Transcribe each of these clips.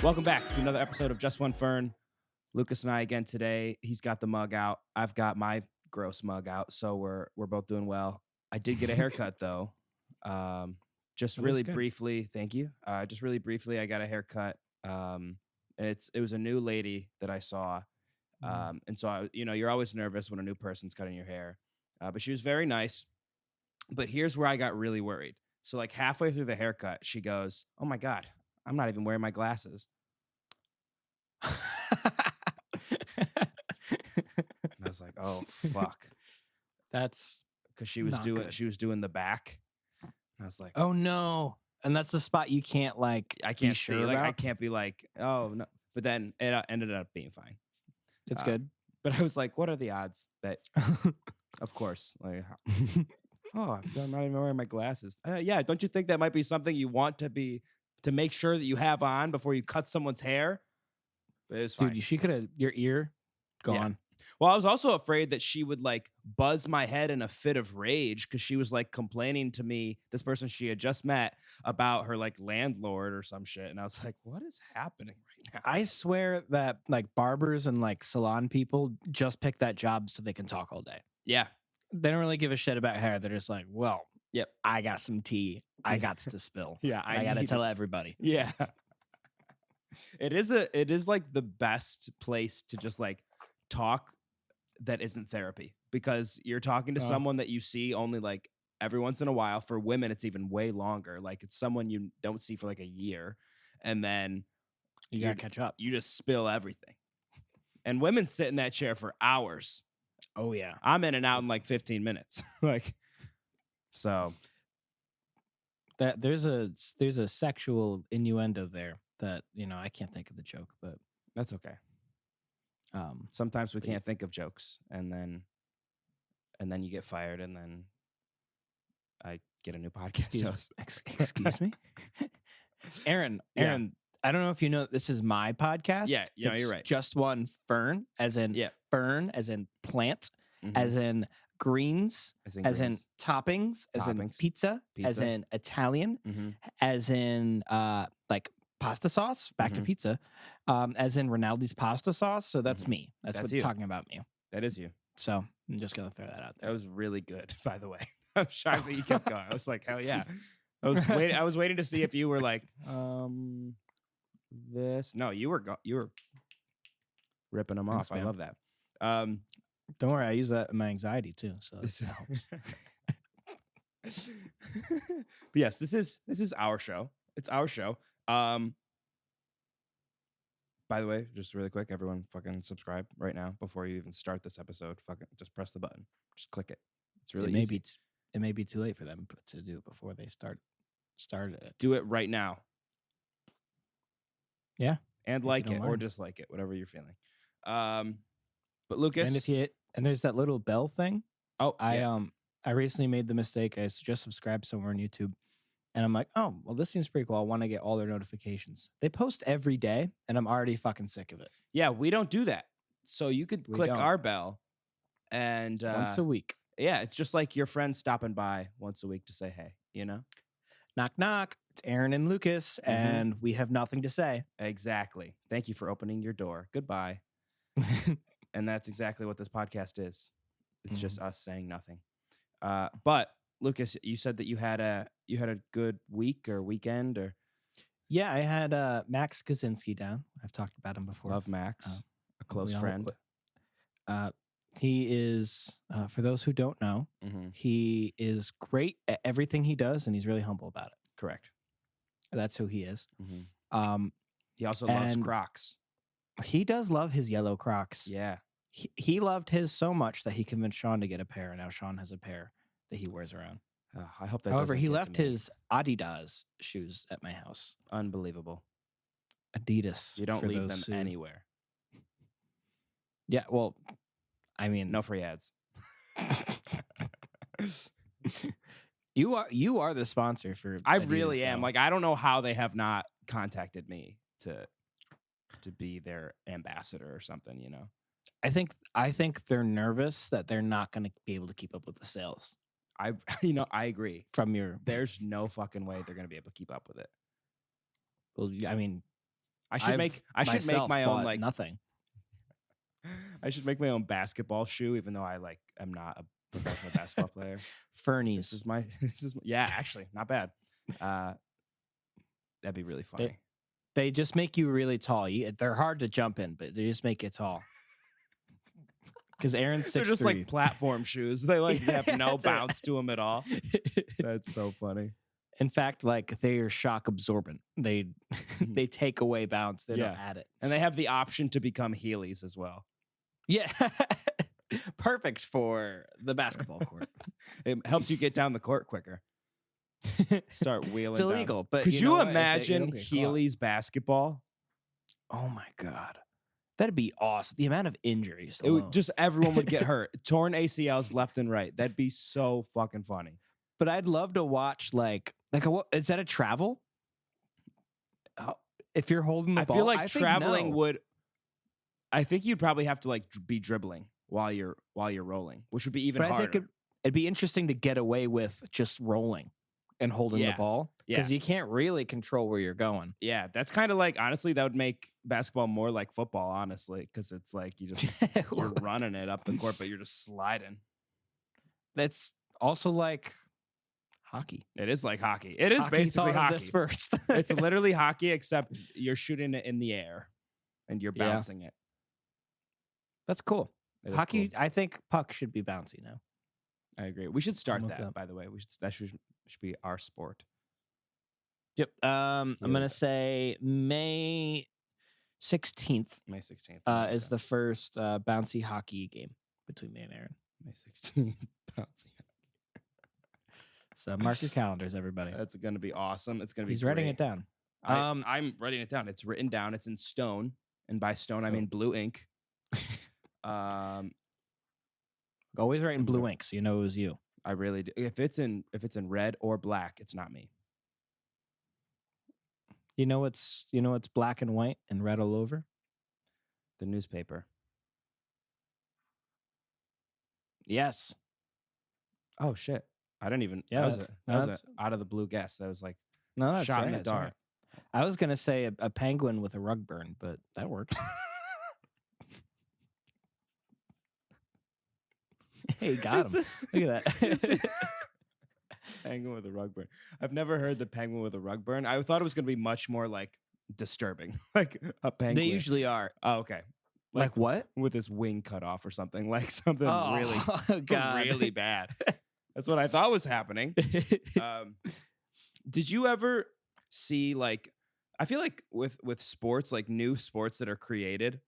Welcome back to another episode of Just One Fern. Lucas and I again today. He's got the mug out. I've got my gross mug out, so we're both doing well. I did get a haircut though. Just That really looks good. briefly, thank you. Just really briefly, I got a haircut. And it was a new lady that I saw. And so you're always nervous when a new person's cutting your hair. But she was very nice. But here's where I got really worried. So like halfway through the haircut, she goes, "Oh my God, I'm not even wearing my glasses." And I was like, "Oh fuck," That's because she was not good. doing the back. And I was like, oh no, and that's the spot you can't like. I be can't sure see, like I about? can't be like, "Oh no," but then it ended up being fine. It's uh, good. But I was like, "What are the odds that?" Of course, like, oh, I'm not even wearing my glasses. Yeah, don't you think that might be something you want to make sure that you have on before you cut someone's hair? But it was fine. Dude, she could have your ear gone. Well, I was also afraid that she would like buzz my head in a fit of rage because she was like complaining to me, this person she had just met, about her like landlord or some shit. And I was like, what is happening right now? I swear that like barbers and like salon people just pick that job so they can talk all day. Yeah. They don't really give a shit about hair. They're just like, well, Yep. I got some tea. I got to spill. Yeah. I got to tell everybody. Yeah. It is like the best place to just like talk that isn't therapy, because you're talking to someone that you see only like every once in a while. For women, it's even way longer. Like it's someone you don't see for like a year, and then You got to catch up. you just spill everything. And women sit in that chair for hours. Oh, yeah. I'm in and out in like 15 minutes. Like, so That there's a sexual innuendo there that, I can't think of the joke, but that's okay. Sometimes we but can't think of jokes, and then you get fired, and then I get a new podcast host. Excuse me? Aaron, I don't know if you know this is my podcast. Yeah, It's you're right. Just One Fern, as in fern, as in plant, as in greens, as in toppings, as in pizza, as in Italian, as in like pasta sauce, back to pizza, as in Rinaldi's pasta sauce. So that's me. That's what you. talking about me. That is you. So I'm just gonna throw that out there. That was really good, by the way. I'm shocked that you kept going. I was like, hell yeah. I was waiting to see if you were like, this. No, you were ripping them off. Man. I love that. Don't worry, I use that in my anxiety too, so that helps. But yes, this is our show. It's our show. By the way, just really quick, everyone fucking subscribe right now before you even start this episode. Fucking just press the button. Just click it. It's really easy. It may be too late for them to do it before they started it. Do it right now. Yeah. And like it, or just like it, whatever you're feeling. But Lucas, and there's that little bell thing. Oh, I recently made the mistake. I just subscribed somewhere on YouTube, and I'm like, oh, well, this seems pretty cool. I want to get all their notifications. They post every day, and I'm already fucking sick of it. Yeah, we don't do that. So you could click our bell, and once a week. Yeah, it's just like your friend stopping by once a week to say hey. Knock, knock. It's Aaron and Lucas, and we have nothing to say. Exactly. Thank you for opening your door. Goodbye. And that's exactly what this podcast is. It's just us saying nothing. But Lucas, you said that you had a good week or weekend, or yeah, I had Max Kaczynski down. I've talked about him before. Love Max, a close friend. He is, for those who don't know, he is great at everything he does, and he's really humble about it. Correct. That's who he is. He also loves Crocs. He does love his yellow Crocs. Yeah. He loved his so much that he convinced Sean to get a pair, and now Sean has a pair that he wears around. I hope that. However, he left his Adidas shoes at my house. Unbelievable. Adidas. You don't leave them anywhere. Yeah, well, I mean, no free ads. You are the sponsor for. I Adidas, really am. Like, I don't know how they have not contacted me to be their ambassador or something. I think they're nervous that they're not going to be able to keep up with the sales. I agree. There's no fucking way they're going to be able to keep up with it. Well, I mean, I should make my own like nothing. I should make my own basketball shoe, even though I am not a professional basketball player. Fernies. Yeah, actually, not bad. That'd be really funny. They just make you really tall. They're hard to jump in, but they just make you tall. Because Aaron's 6'3". They're just like platform shoes. They have no bounce to them at all. That's so funny. In fact, like they are shock absorbent. They take away bounce. They don't add it. And they have the option to become Heelys as well. Yeah. Perfect for the basketball court. It helps you get down the court quicker. Start wheeling. It's illegal, down. But could you imagine Heelys basketball? Oh my God. That'd be awesome. The amount of injuries. It would everyone would get hurt. Torn ACLs left and right. That'd be so fucking funny. But I'd love to watch is that a travel? If you're holding the ball, I feel like traveling would. I think you'd probably have to be dribbling while you're rolling, which would be even harder. I think it'd be interesting to get away with just rolling and holding the ball because you can't really control where you're going. Yeah, that's kind of honestly, that would make basketball more like football, honestly, because it's you're running it up the court, but you're just sliding. That's also like hockey. It is like hockey. It is basically hockey. This first. It's literally hockey, except you're shooting it in the air and you're bouncing it. That's cool. Hockey, cool. I think puck should be bouncy now. I agree. We should start that, by the way. That should be our sport. Yep. I'm gonna say May 16th. May 16th is the first bouncy hockey game between me and Aaron. May 16th, bouncy. So mark your calendars, everybody. That's gonna be awesome. It's gonna be. He's writing it down. I'm writing it down. It's written down. It's in stone, and by stone I mean blue ink. Always write in blue ink, so you know it was you. I really do. If it's in red or black, it's not me. You know it's black and white and red all over? The newspaper. Yes. Oh shit. I didn't even that was out of the blue guess. That was shot in the dark. Right. I was gonna say a penguin with a rug burn, but that worked. Hey, got him. Look at that. Penguin with a rug burn. I've never heard the penguin with a rug burn. I thought it was going to be much more disturbing, like a penguin. They usually are. Oh, okay. Like what? With his wing cut off or something, really bad. That's what I thought was happening. Did you ever see I feel like with sports, new sports that are created,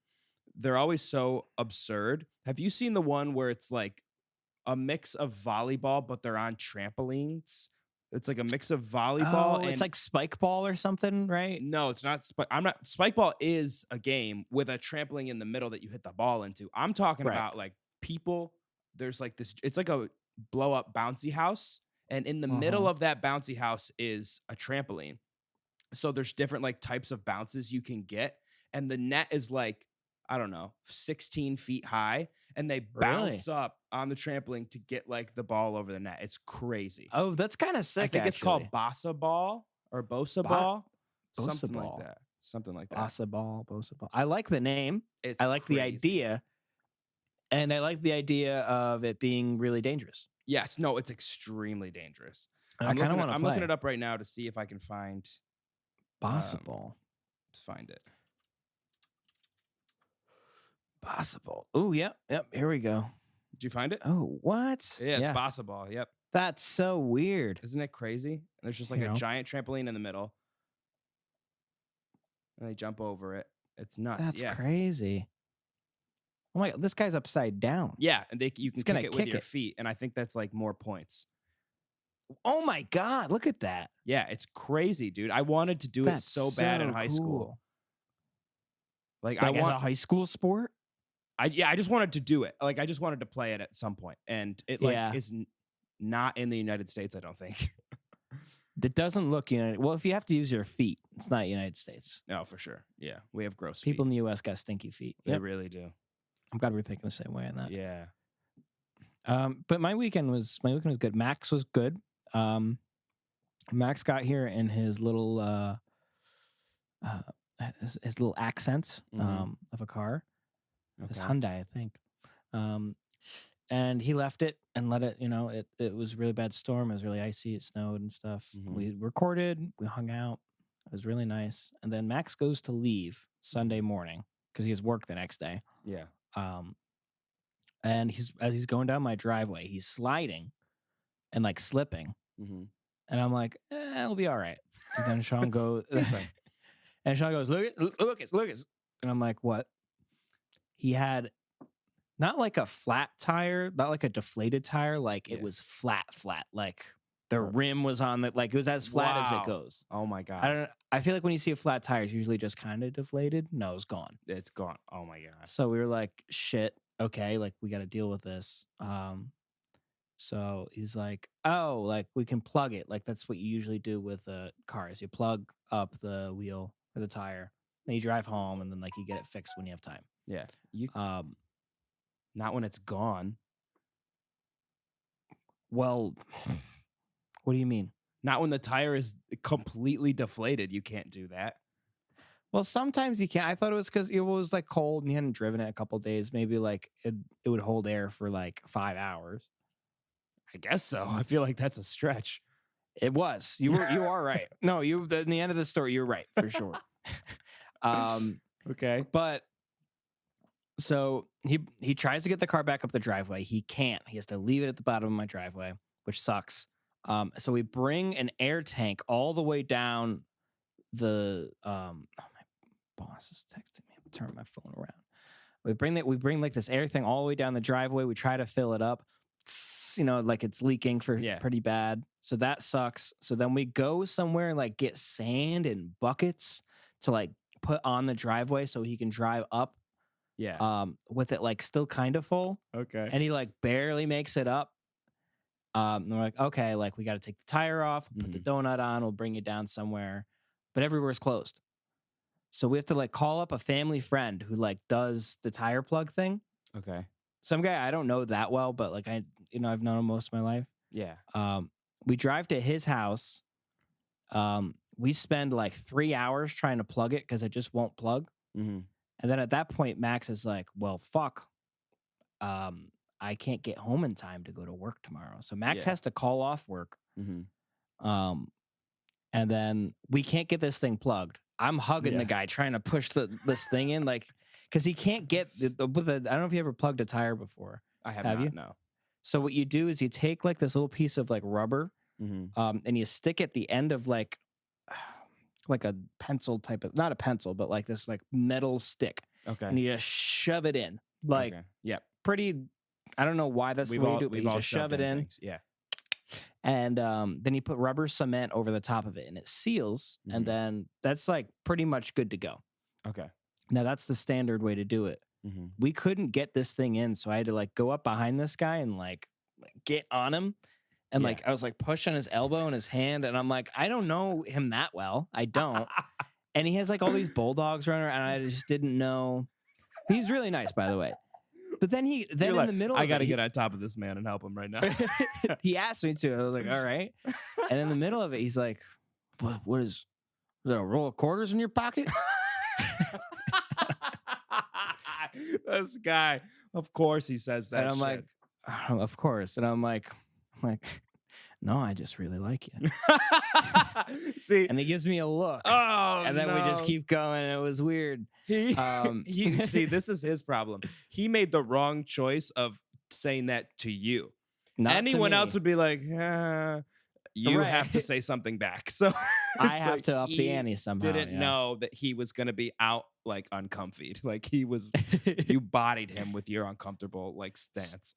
they're always so absurd. Have you seen the one where it's a mix of volleyball, but they're on trampolines? It's a mix of volleyball and it's like spike ball or something, right? No, it's not. Spike ball is a game with a trampoline in the middle that you hit the ball into. I'm talking about people. There's this. It's like a blow up bouncy house, and in the middle of that bouncy house is a trampoline. So there's different types of bounces you can get, and the net is I don't know, 16 feet high, and they bounce up on the trampoline to get the ball over the net. It's crazy. Oh, that's kind of sick. I think it's called Bosa Ball or Bosa Ball. Something like that. Bosa Ball. I like the name. I like the idea. And I like the idea of it being really dangerous. Yes. No, it's extremely dangerous. I kind of want to I'm looking it up right now to see if I can find Bosa Ball. Let's find it. Bosa Ball. Oh, yep. Here we go. Did you find it? Oh, what? Yeah, it's Bosa Ball. Yep. That's so weird. Isn't it crazy? And there's just a giant trampoline in the middle, and they jump over it. It's nuts. That's crazy. Oh my God, this guy's upside down. Yeah, and you can kick it with your feet, and I think that's more points. Oh my God, look at that. Yeah, it's crazy, dude. I wanted to do it so bad in high school. I want a high school sport. I just wanted to do it. I just wanted to play it at some point, and it is not in the United States. I don't think. It doesn't look United. Well, if you have to use your feet, it's not United States. No, for sure. Yeah, we have gross people feet. in the U.S. got stinky feet. They really do. I'm glad we're thinking the same way on that. Yeah. But my weekend was good. Max was good. Max got here in his little his little accent of a car. His Hyundai, I think. And he left it and let it, it was a really bad storm. It was really icy. It snowed and stuff. We recorded. We hung out. It was really nice. And then Max goes to leave Sunday morning because he has work the next day. Yeah. And as he's going down my driveway, he's sliding and like slipping. And I'm like, it'll be all right. And then Sean goes, Lucas. And I'm like, what? He had not like a flat tire, not like a deflated tire. Like it was flat. Like the rim was on the, like it was as flat as it goes. Oh my God. I feel like when you see a flat tire, it's usually just kind of deflated. No, it's gone. It's gone. Oh my God. So we were like, shit. Okay. Like we got to deal with this. So he's like, oh, like we can plug it. Like that's what you usually do with cars. You plug up the wheel or the tire, then you drive home, and then like you get it fixed when you have time. Yeah. Not when it's gone. Well, what do you mean? Not when the tire is completely deflated. You can't do that. Well, sometimes you can. I thought it was because it was like cold and you hadn't driven it a couple of days. Maybe like it would hold air for like 5 hours. I guess so. I feel like that's a stretch. It was. You are right. No, in the end of the story, you're right for sure. Okay. But so he tries to get the car back up the driveway. He can't. He has to leave it at the bottom of my driveway, which sucks. So we bring an air tank all the way down the my boss is texting me. I'm turning my phone around. We bring like this air thing all the way down the driveway. We try to fill it up. Like it's leaking pretty bad. So that sucks. So then we go somewhere and like get sand and buckets to like put on the driveway so he can drive up. Yeah. With it like still kind of full. Okay. And he like barely makes it up. And we're like, okay, like we got to take the tire off, put the donut on, we'll bring it down somewhere. But everywhere's closed. So we have to like call up a family friend who like does the tire plug thing. Okay. Some guy I don't know that well, but like I've known him most of my life. Yeah. We drive to his house. We spend like 3 hours trying to plug it because it just won't plug. And then at that point, Max is like, well, fuck. I can't get home in time to go to work tomorrow. So Max has to call off work. And then we can't get this thing plugged. I'm hugging the guy trying to push this thing in, like, because he can't get I don't know if you ever plugged a tire before. I have not, you? No. So what you do is you take like this little piece of like rubber, and you stick at the end of like a pencil type of, not a pencil, but like this like metal stick. Okay. And you just shove it in, like, pretty. I don't know why that's the way you do it, but you just shove it in. Things. Yeah. And then you put rubber cement over the top of it, and it seals. And then that's like pretty much good to go. Okay. Now that's the standard way to do it. We couldn't get this thing in, so I had to like go up behind this guy and like get on him. And like I was like pushing his elbow and his hand, and I'm like, I don't know him that well. I don't. And he has like all these bulldogs running around, and I just didn't know. He's really nice, by the way. But then in the middle of I got to get on top of this man and help him right now. He asked me to. I was like, all right. And in the middle of it, he's like, what is that, a roll of quarters in your pocket? This guy, of course he says that. And I'm like, oh, of course. And I'm like, no, I just really like you. See, and he gives me a look. Oh, and then we just keep going. And it was weird. See, this is his problem. He made the wrong choice of saying that to you. Not Anyone to me. else would be like, you have to say something back. So I have to up the ante somehow. Didn't know that he was going to be out like uncomfied. Like he was, you bodied him with your uncomfortable like stance.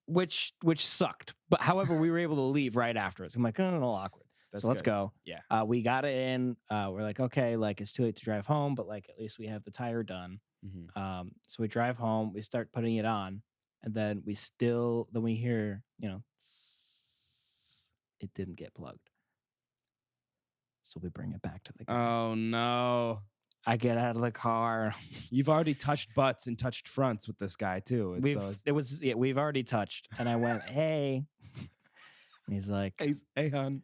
Which sucked. But however, we were able to leave right afterwards. I'm like, oh, a little awkward. That's so let's go. Yeah. We got it in. We're like, okay, like it's too late to drive home, but like at least we have the tire done. So we drive home, we start putting it on, and then we hear, it didn't get plugged. So we bring it back to the guy. Oh no. I get out of the car. You've already touched butts and touched fronts with this guy too. We've already touched. And I went, hey. And he's like, hey, hon.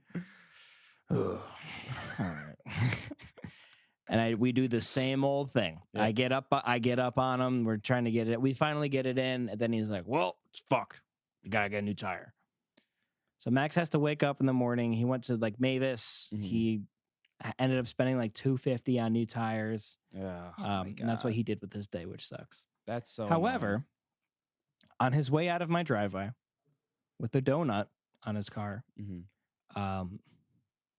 all right. And we do the same old thing. Yeah. I get up on him. We're trying to get it. We finally get it in. And then he's like, well, it's fucked. You gotta get a new tire. So Max has to wake up in the morning. He went to like Mavis. Mhm. He ended up spending like $250 on new tires. And that's what he did with his day, which sucks. That's so However, annoying. On his way out of my driveway with the donut on his car,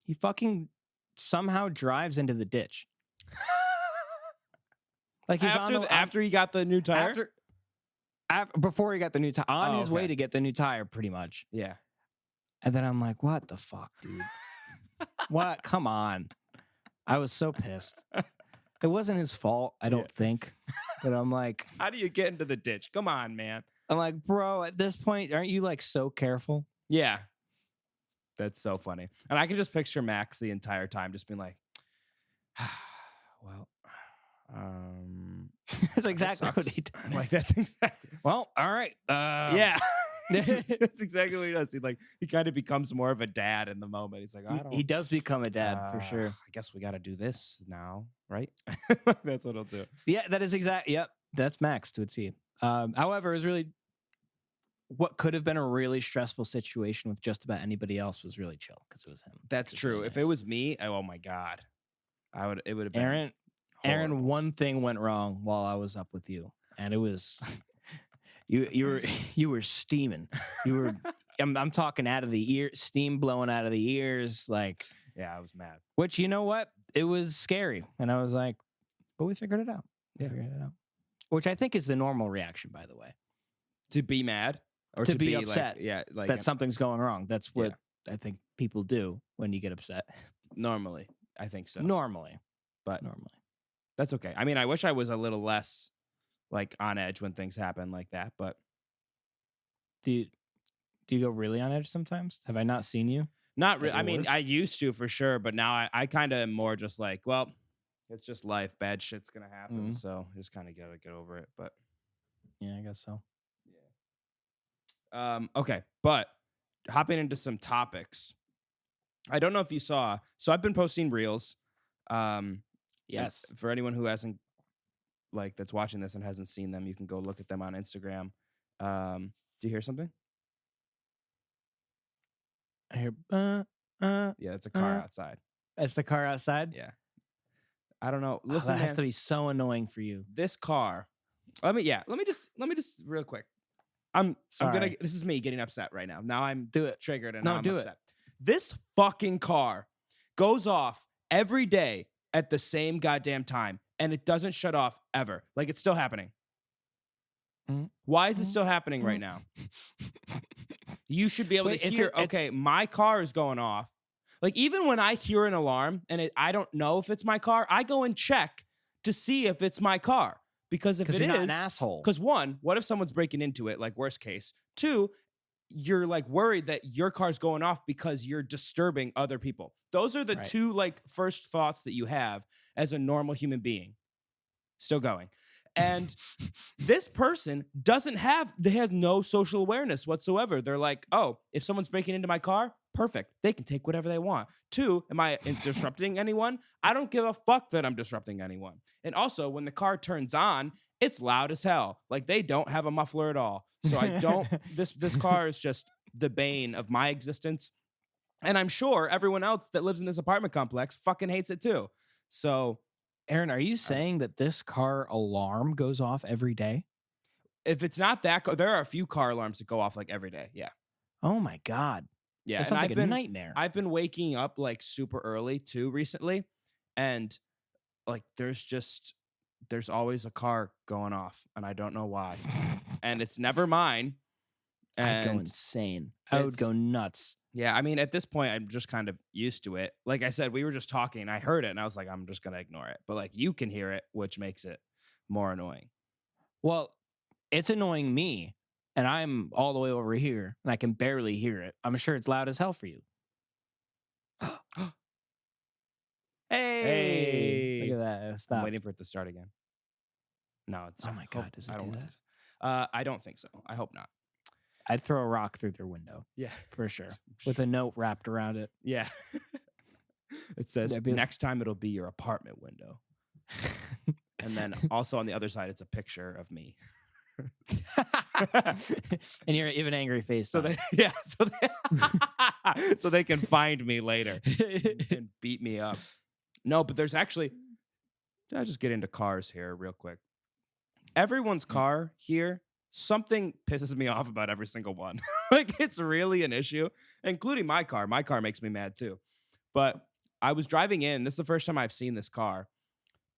he fucking somehow drives into the ditch. Like he's after he got the new tire? Before he got the new tire. On his way to get the new tire, pretty much. Yeah. And then I'm like, what the fuck, dude? What? Come on. I was so pissed. It wasn't his fault, I don't think. But I'm like, how do you get into the ditch? Come on, man. I'm like, bro, at this point, aren't you like so careful? Yeah. That's so funny. And I can just picture Max the entire time just being like, well, that's exactly what he did. Like, that's exactly. Well, all right. Yeah. That's exactly what he does. He kind of becomes more of a dad in the moment. He's like, he does become a dad for sure. I guess we got to do this now, right? That's what he'll do. Yeah, that is exactly. Yep, that's Max to a T. However, it was really what could have been a really stressful situation with just about anybody else was really chill because it was him. That's true. Really nice. If it was me, oh my God, it would have been Aaron, one thing went wrong while I was up with you, and it was you were steaming. You were I'm talking out of the ear, steam blowing out of the ears, like yeah, I was mad. Which you know what? It was scary, and I was like, but we figured it out. Figured it out. Which I think is the normal reaction, by the way. To be mad or to be upset. Like that something's going wrong. That's what I think people do when you get upset. Normally, I think so. Normally. That's okay. I mean, I wish I was a little less like on edge when things happen like that, but do you go really on edge sometimes? Have I not seen you? Not really. I mean, I used to for sure, but now I kind of am more just like, well, it's just life. Bad shit's gonna happen, so just kind of gotta get over it. But yeah, I guess so. Yeah. Okay, but hopping into some topics. I don't know if you saw. So I've been posting reels. Yes. For anyone who hasn't, like, that's watching this and hasn't seen them, you can go look at them on Instagram. Do you hear something? I hear. Yeah, it's a car outside. It's the car outside. Yeah. I don't know. Listen, that has to be so annoying for you. This car. Let me just real quick. This is me getting upset right now. Now I'm triggered and now I'm upset. This fucking car goes off every day at the same goddamn time and it doesn't shut off ever. Like, it's still happening. Why is it still happening right now? You should be able to hear, my car is going off. Like, even when I hear an alarm and I don't know if it's my car, I go and check to see if it's my car. Because if it is, not an asshole. Because one, what if someone's breaking into it, like worst case? Two, you're like worried that your car's going off because you're disturbing other people. Those are the two like first thoughts that you have as a normal human being. Still going. And this person they have no social awareness whatsoever. They're like, oh, if someone's breaking into my car, perfect. They can take whatever they want. Two, am I disrupting anyone? I don't give a fuck that I'm disrupting anyone. And also, when the car turns on, it's loud as hell. Like, they don't have a muffler at all. So I don't, this car is just the bane of my existence. And I'm sure everyone else that lives in this apartment complex fucking hates it too. So, Aaron, are you saying that this car alarm goes off every day? If it's not that, there are a few car alarms that go off like every day. Yeah. Oh my God. Yeah. That sounds like a nightmare. I've been waking up like super early too recently. And like, there's always a car going off and I don't know why. And it's never mine. And I'd go insane. I would go nuts. Yeah, I mean, at this point, I'm just kind of used to it. Like I said, we were just talking. I heard it, and I was like, I'm just going to ignore it. But, like, you can hear it, which makes it more annoying. Well, it's annoying me, and I'm all the way over here, and I can barely hear it. I'm sure it's loud as hell for you. Hey! Look at that. Stop. I'm waiting for it to start again. No, it's... Oh, my God. Does it do that? I don't think so. I hope not. I'd throw a rock through their window. Yeah. For sure. With a note wrapped around it. Yeah. It says, next time it'll be your apartment window. And then also on the other side, it's a picture of me. And you're even angry face. So so they can find me later and beat me up. No, but there's actually, I'll just get into cars here real quick. Everyone's car here, something pisses me off about every single one. Like, it's really an issue, including my car. My car makes me mad too. But I was driving in. This is the first time I've seen this car.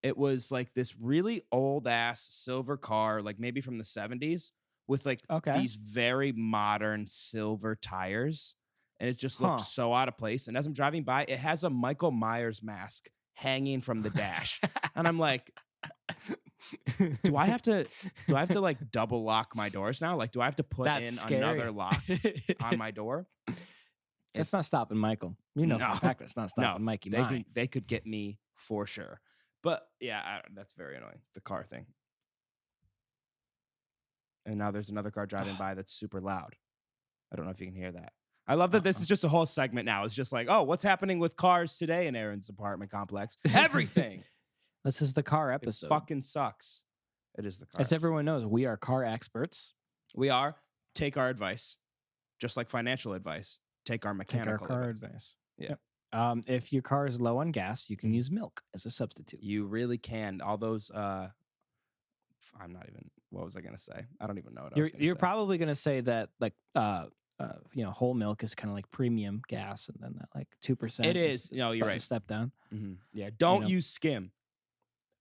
It was like this really old ass silver car, like maybe from the 70s, with like these very modern silver tires. And it just looked so out of place. And as I'm driving by, it has a Michael Myers mask hanging from the dash. And I'm like, do I have to like double lock my doors now? Like, do I have to put another lock on my door? It's not stopping Michael. You know, for a fact it's not stopping Mikey. They could get me for sure. But yeah, that's very annoying. The car thing. And now there's another car driving by that's super loud. I don't know if you can hear that. I love that this is just a whole segment now. It's just like, oh, what's happening with cars today in Aaron's apartment complex? Everything. This is the car episode. It fucking sucks. It is the car. As everyone knows, we are car experts. We are. Take our advice. Just like financial advice. Take our mechanical advice. Yeah. If your car is low on gas, you can use milk as a substitute. You really can. All those, I'm not even, what was I going to say? I don't even know what I was going to say. You're probably going to say that, like, whole milk is kind of like premium gas, and then that like 2%. It is. No, you're right. Step down. Mm-hmm. Yeah. Don't use skim.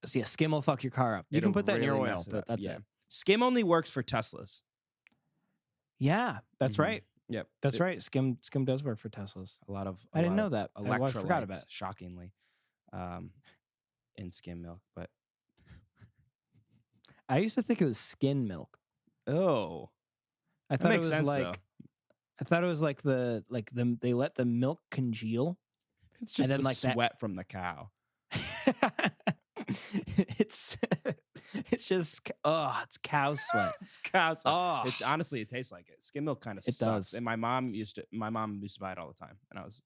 So yeah, skim will fuck your car up. You can put that in your oil, but that's it. Skim only works for Teslas. Yeah, that's right. Yep. That's right. Skim does work for Teslas. I didn't know that. I forgot about it. Shockingly, in skim milk, but I used to think it was skin milk. Oh, I thought it was like, though. I thought it was like they let the milk congeal. It's just the sweat from the cow. It's just it's cow sweat. It's cow sweat. Oh. Honestly, it tastes like it. Skim milk kind of sucks. Does. And my mom used to buy it all the time when I was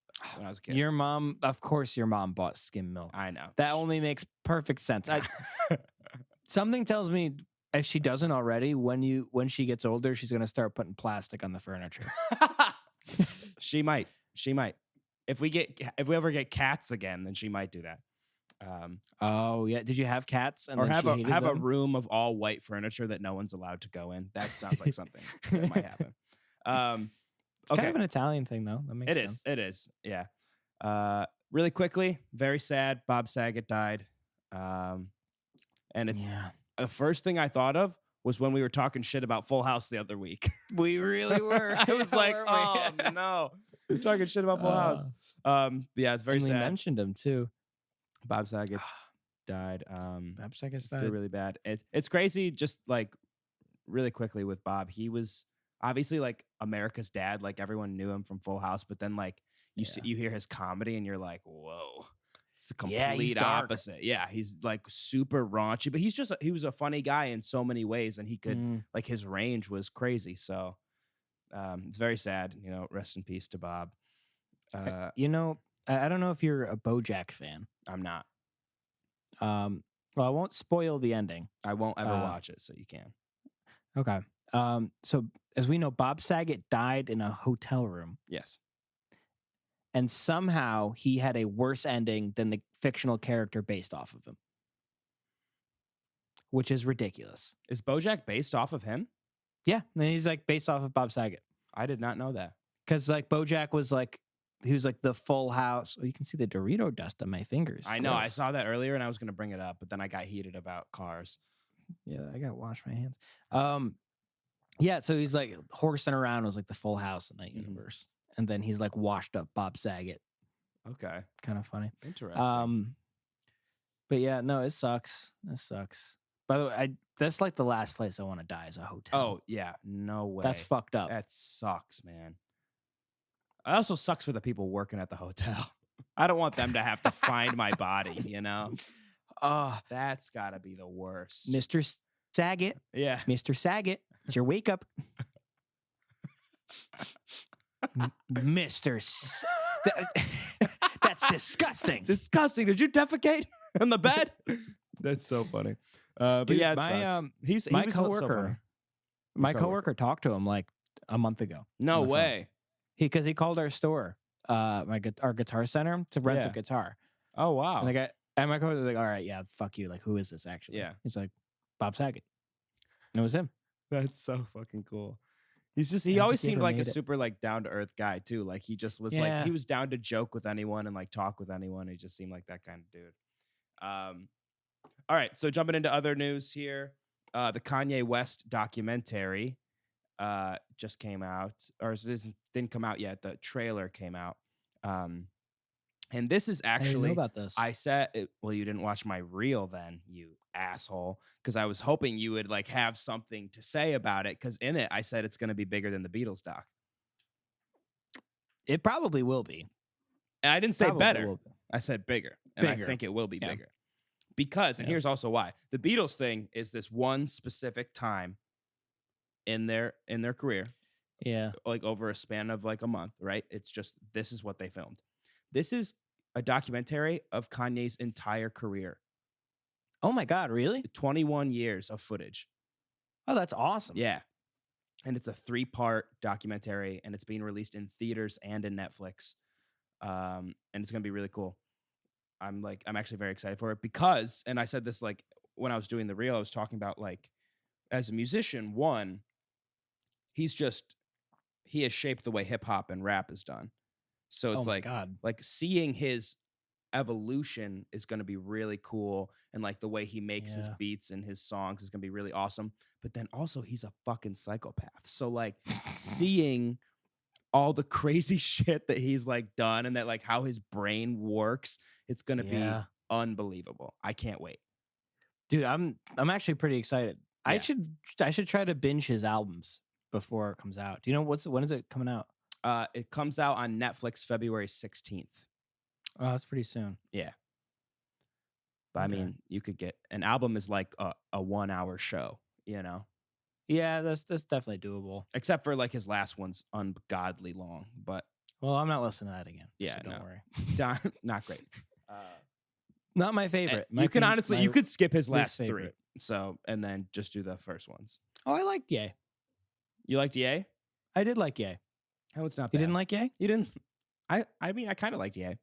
a kid. Your mom, of course, bought skim milk. I know. That only makes perfect sense. Something tells me if she doesn't already, when she gets older, she's gonna start putting plastic on the furniture. She might. If we ever get cats again, then she might do that. Oh yeah, did you have cats? Or have a room of all white furniture that no one's allowed to go in? That sounds like something that might happen. It's kind of an Italian thing, though. That makes sense. It is. Yeah. Really quickly, very sad. Bob Saget died. And it's the first thing I thought of was when we were talking shit about Full House the other week. We really were. I was like, oh no, we're talking shit about Full House. Yeah, it's very sad. We mentioned him too. Bob Saget died. Bob Saget died. I feel really bad. It's crazy. Just like really quickly with Bob, he was obviously like America's dad. Like everyone knew him from Full House, but then like you hear his comedy and you're like, whoa, it's the complete opposite. Yeah, he's like super raunchy, but he was a funny guy in so many ways, and he could like his range was crazy. So it's very sad. Rest in peace to Bob. I don't know if you're a BoJack fan. I'm not. Well, I won't spoil the ending. I won't ever watch it, so you can. Okay. So as we know, Bob Saget died in a hotel room. Yes. And somehow he had a worse ending than the fictional character based off of him, which is ridiculous. Is BoJack based off of him? Yeah, and he's like based off of Bob Saget. I did not know that. Because like BoJack was like. He was like the Full House. Oh, you can see the Dorito dust on my fingers. I know. Gross. I saw that earlier, and I was going to bring it up, but then I got heated about cars. Yeah, I got to wash my hands. Yeah, so he's like horsing around. It was like the Full House in that universe, and then he's like washed up Bob Saget. Okay, kind of funny. Interesting. But yeah, no, it sucks. It sucks. By the way, that's like the last place I want to die is a hotel. Oh yeah, no way. That's fucked up. That sucks, man. It also sucks for the people working at the hotel. I don't want them to have to find my body, That's got to be the worst. Mr. Saget. Yeah. Mr. Saget, it's your wake up. Mr. That's disgusting. Disgusting. Did you defecate on the bed? That's so funny. But Dude, yeah, it my sucks. my was coworker, so funny. my coworker talked to him like a month ago. No way. Because he called our store, our Guitar Center, to rent a guitar. Oh wow. And the guy and my coworker was like, all right, yeah, fuck you. Like, who is this actually? Yeah. He's like, Bob Saget. And it was him. That's so fucking cool. He always seemed like a super like down to earth guy too. Like he just was like he was down to joke with anyone and like talk with anyone. He just seemed like that kind of dude. All right, so jumping into other news here, the Kanye West documentary just came out, or it didn't come out yet. The trailer came out, and this is actually I didn't know about this. I said, well, you didn't watch my reel then, you asshole, because I was hoping you would like have something to say about it. Because in it, I said it's going to be bigger than the Beatles doc. It probably will be. And I didn't say better. I said bigger, and I think it will be bigger. Because, and here's also why, the Beatles thing is this one specific time in their career. Yeah. Like over a span of like a month, right? It's just, this is what they filmed. This is a documentary of Kanye's entire career. Oh my God, really? 21 years of footage. Oh, that's awesome. Yeah. And it's a 3-part documentary, and it's being released in theaters and in Netflix. And it's going to be really cool. I'm actually very excited for it because, and I said this like when I was doing the reel, I was talking about like, as a musician, one, he has shaped the way hip hop and rap is done. So it's like seeing his evolution is going to be really cool. And like the way he makes his beats and his songs is going to be really awesome. But then also he's a fucking psychopath. So like seeing all the crazy shit that he's like done and that like how his brain works, it's going to be unbelievable. I can't wait. Dude, I'm actually pretty excited. Yeah. I should try to binge his albums before it comes out. Do you know when is it coming out? It comes out on Netflix February 16th. Oh, that's pretty soon. Yeah. But I mean, you could get an album is like a 1-hour show, you know? Yeah, that's definitely doable. Except for like his last one's ungodly long, but well, I'm not listening to that again. Yeah, so don't worry. Not great. Not my favorite. You can honestly, you could skip his last 3. So, and then just do the first ones. Oh, I liked Ye. You liked Ye? I did like Ye. Oh, it's not bad. You didn't like Ye? You didn't? I mean, I kind of liked Ye.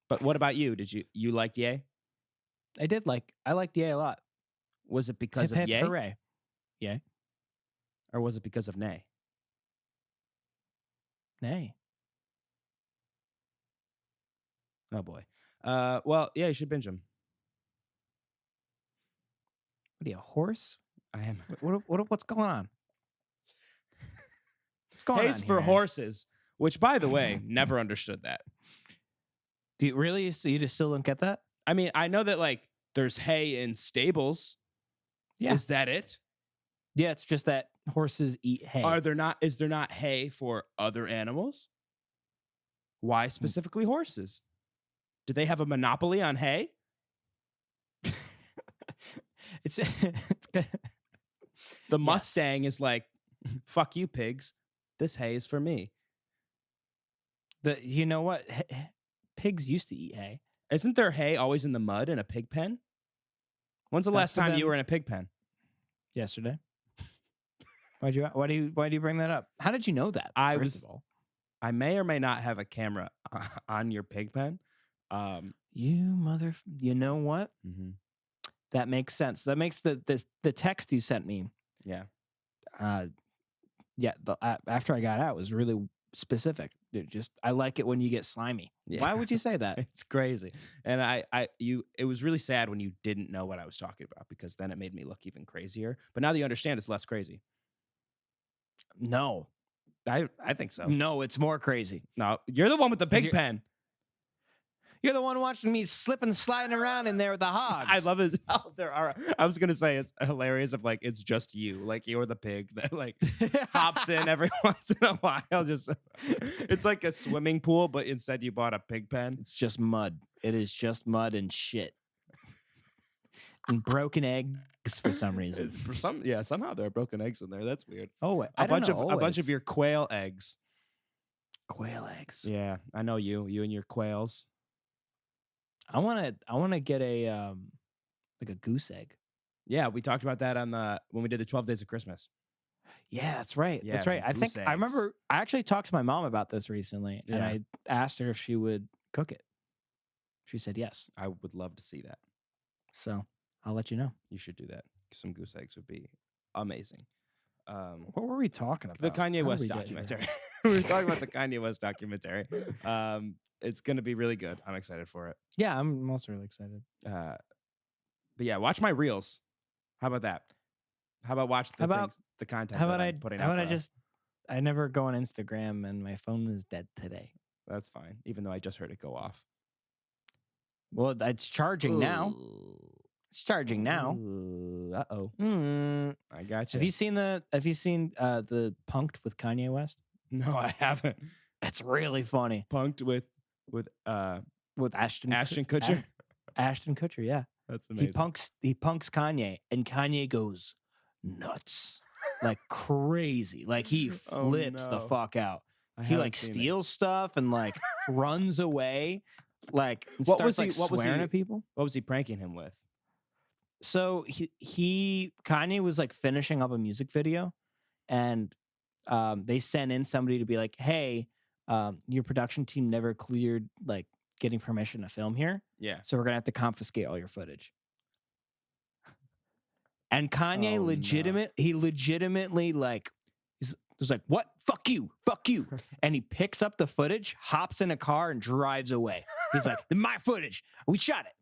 But what about you? You liked Ye? I liked Ye a lot. Was it because of Ye? Hooray. Ye. Or was it because of Nay? Nay. Oh boy. Well, yeah, you should binge him. What are you, a horse? I am. What's going on? What's going Hay's on for here? horses, which, by the way, never understood that. Do you really? So you just still don't get that? I mean, I know that like there's hay in stables. Yeah. Is that it? Yeah, it's just that horses eat hay. Is there not hay for other animals? Why specifically horses? Do they have a monopoly on hay? it's the Mustang is like, fuck you, pigs. This hay is for me. You know what? Pigs used to eat hay. Isn't there hay always in the mud in a pig pen? When's the last time you were in a pig pen? Yesterday. Why do you bring that up? How did you know that? First of all, I may or may not have a camera on your pig pen. You know what? Mm-hmm. That makes sense. That makes the text you sent me. Yeah. After I got out, it was really specific. I like it when you get slimy. Yeah. Why would you say that? It's crazy. And it was really sad when you didn't know what I was talking about, because then it made me look even crazier. But now that you understand, it's less crazy. No. I think so. No, it's more crazy. No, you're the one with the pig pen. You're the one watching me slip and sliding around in there with the hogs. I love it. I was gonna say it's hilarious if like it's just you, like you're the pig that like hops in every once in a while. It's like a swimming pool, but instead you bought a pig pen. It's just mud. It is just mud and shit and broken eggs for some reason. Somehow there are broken eggs in there. That's weird. Oh, wait, a bunch of your quail eggs. Quail eggs. Yeah, I know you and your quails. I want to get a like a goose egg. Yeah, we talked about that on when we did the 12 Days of Christmas. Yeah, that's right. Yeah, that's right. I think I remember I actually talked to my mom about this recently, and I asked her if she would cook it. She said yes. I would love to see that. So I'll let you know. You should do that. Some goose eggs would be amazing. What were we talking about? The Kanye West documentary. We were talking about the Kanye West documentary. It's going to be really good. I'm excited for it. Yeah, I'm also really excited. But yeah, watch my reels. How about that? How about watch the content that I'm putting out? I never go on Instagram and my phone is dead today. That's fine, even though I just heard it go off. Well, it's charging now. It's charging now. Uh-oh. I got you. Have you seen the Punked with Kanye West? No, I haven't. It's really funny. Punked with Ashton Kutcher. Ashton Kutcher, yeah. That's amazing. He punks Kanye, and Kanye goes nuts. Like crazy. Like he flips the fuck out. He like steals stuff and like runs away. Like starts swearing at people. What was he pranking him with? So Kanye was like finishing up a music video, and they sent in somebody to be like, hey, your production team never cleared like getting permission to film here. Yeah. So we're gonna have to confiscate all your footage. And Kanye legitimately like was like, what? Fuck you. And he picks up the footage, hops in a car, and drives away. He's like, my footage. We shot it.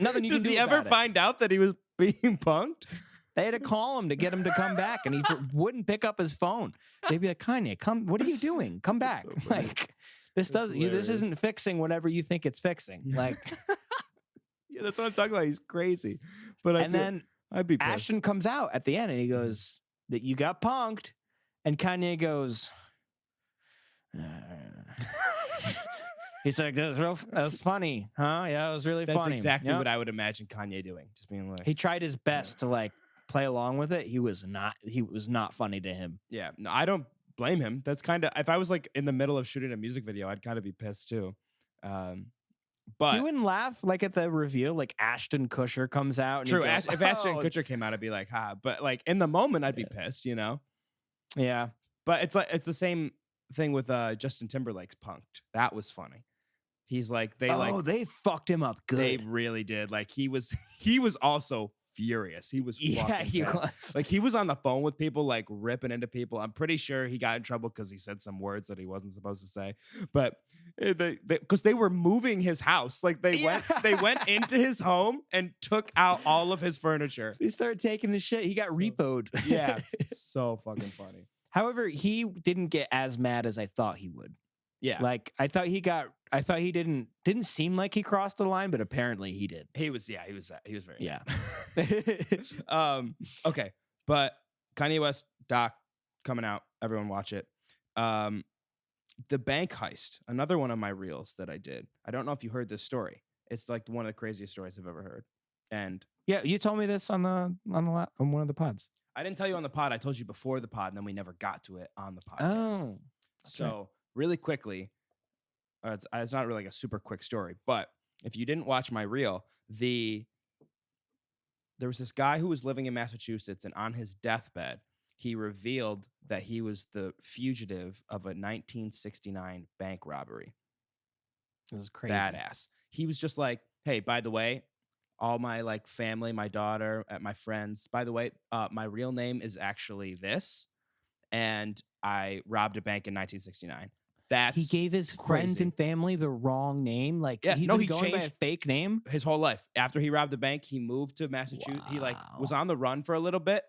Nothing you can do. Does he ever find out that he was being punked? They had to call him to get him to come back, and he wouldn't pick up his phone. They'd be like, Kanye, come. What are you doing? Come back. So like this isn't fixing whatever you think it's fixing. Like, yeah, that's what I'm talking about. He's crazy. But then I'd be pissed. Ashton comes out at the end, and he goes, that you got punked, and Kanye goes, he's like, that was funny, huh? Yeah, it was really funny. That's exactly what I would imagine Kanye doing. Just being like, he tried his best to like play along with it. He was not funny to him. Yeah, no, I don't blame him. That's kind of, if I was like in the middle of shooting a music video, I'd kind of be pissed too. But you wouldn't laugh like at the reveal, like Ashton Kutcher comes out. And true. If Ashton Kutcher came out, I'd be like, ha. But like in the moment, I'd be pissed, you know? Yeah. But it's the same thing with Justin Timberlake's Punked. That was funny. He's like, they fucked him up good. They really did. Like he was also furious. He was he was. Like he was on the phone with people, like ripping into people. I'm pretty sure he got in trouble because he said some words that he wasn't supposed to say. But because they were moving his house, like they went into his home and took out all of his furniture. He started taking his shit. He got repoed. Yeah, so fucking funny. However, he didn't get as mad as I thought he would. Yeah, like I thought he didn't seem like he crossed the line, but apparently he did. He was very yeah. Okay, but Kanye West doc coming out. Everyone watch it. The bank heist, another one of my reels that I did. I don't know if you heard this story. It's like one of the craziest stories I've ever heard. And yeah, you told me this on one of the pods. I didn't tell you on the pod. I told you before the pod, and then we never got to it on the podcast. Oh, so really quickly, it's not really like a super quick story, but if you didn't watch my reel, there was this guy who was living in Massachusetts, and on his deathbed, he revealed that he was the fugitive of a 1969 bank robbery. It was crazy. Badass. He was just like, hey, by the way, all my like family, my daughter, my friends, by the way, my real name is actually this, and I robbed a bank in 1969. He gave his friends and family the wrong name. Like, he changed by a fake name his whole life. After he robbed the bank, he moved to Massachusetts. Wow. He like was on the run for a little bit,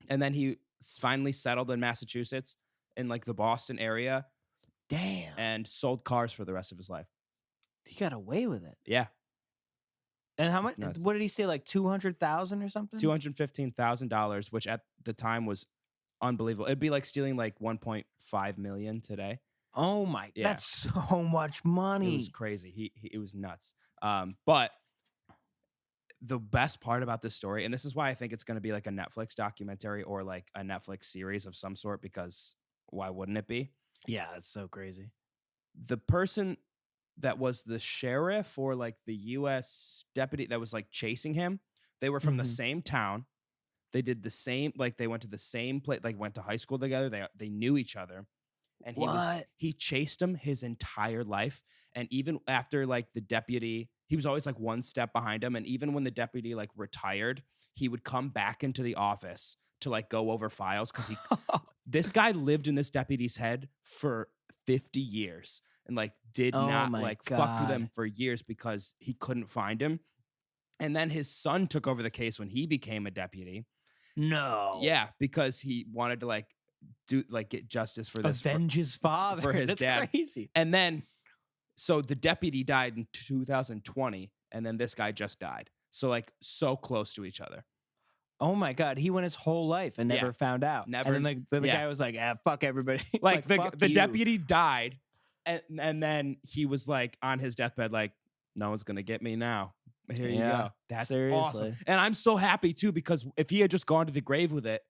and then he finally settled in Massachusetts in like the Boston area. Damn. And sold cars for the rest of his life. He got away with it. Yeah. And how much? What did he say? Like 200,000 or something? $215,000, which at the time was unbelievable. It'd be like stealing like 1.5 million today. Oh my! Yeah. That's so much money. It was crazy. It was nuts. But the best part about this story, and this is why I think it's going to be like a Netflix documentary or like a Netflix series of some sort, because why wouldn't it be? Yeah, it's so crazy. The person that was the sheriff or like the U.S. deputy that was like chasing him. They were from the same town. They did the same, like they went to the same place, like went to high school together. They knew each other. And he chased him his entire life. And even after like the deputy, he was always like one step behind him. And even when the deputy like retired, he would come back into the office to like go over files because this guy lived in this deputy's head for 50 years and like did not like fuck with him for years because he couldn't find him. And then his son took over the case when he became a deputy. No. Yeah, because he wanted to like get justice for this. Avenge his father. For his That's dad. Crazy. And then, so the deputy died in 2020, and then this guy just died. So like so close to each other. Oh my God. He went his whole life and never found out. Never. And then the guy was like, fuck everybody. Like the deputy died, and then he was like on his deathbed, like, no one's gonna get me now. Here you go. That's awesome. And I'm so happy too, because if he had just gone to the grave with it,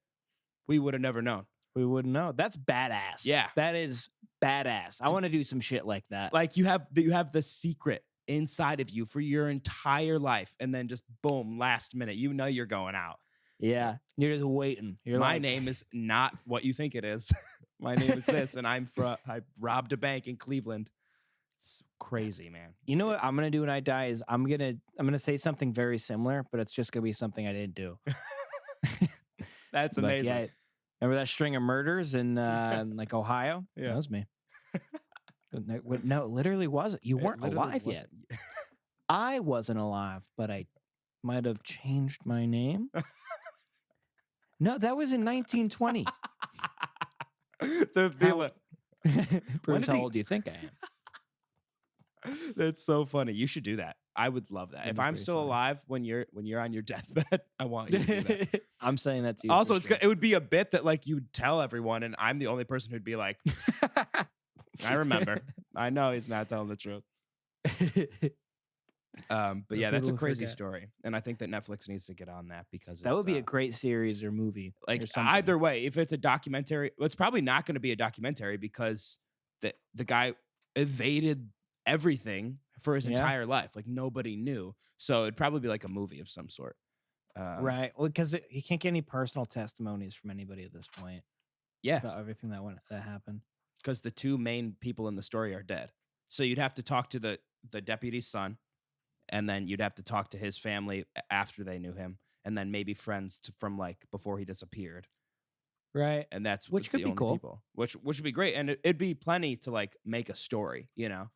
we would have never known. We wouldn't know. That's badass. Yeah. That is badass. I want to do some shit like that. Like you have the secret inside of you for your entire life, and then just boom, last minute, you know you're going out. Yeah. You're just waiting. My name is not what you think it is. My name is this, and I robbed a bank in Cleveland. It's crazy, man. You know what I'm gonna do when I die is I'm gonna say something very similar, but it's just gonna be something I didn't do. That's amazing. Yeah, remember that string of murders in like Ohio? Yeah, that was me. No, it literally wasn't. You weren't alive yet. I wasn't alive, but I might have changed my name. No, that was in 1920. Bruce, how old do you think I am? That's so funny. You should do that. I would love that. If I'm still alive when you're on your deathbed, I want you to do that. I'm saying that to you. Also, it would be a bit that like you would tell everyone, and I'm the only person who'd be like, I remember. I know he's not telling the truth. But yeah, that's a crazy story, and I think that Netflix needs to get on that because that would be a great series or movie. Like either way, if it's a documentary, well, it's probably not going to be a documentary because the guy evaded everything for his entire life. Like nobody knew, so it'd probably be like a movie of some sort. Right. Well, because he can't get any personal testimonies from anybody at this point. Yeah, about everything that happened. Because the two main people in the story are dead, so you'd have to talk to the deputy's son, and then you'd have to talk to his family after they knew him, and then maybe friends from like before he disappeared. Right. And that's which could be cool. People, which would be great, and it'd be plenty to like make a story. You know,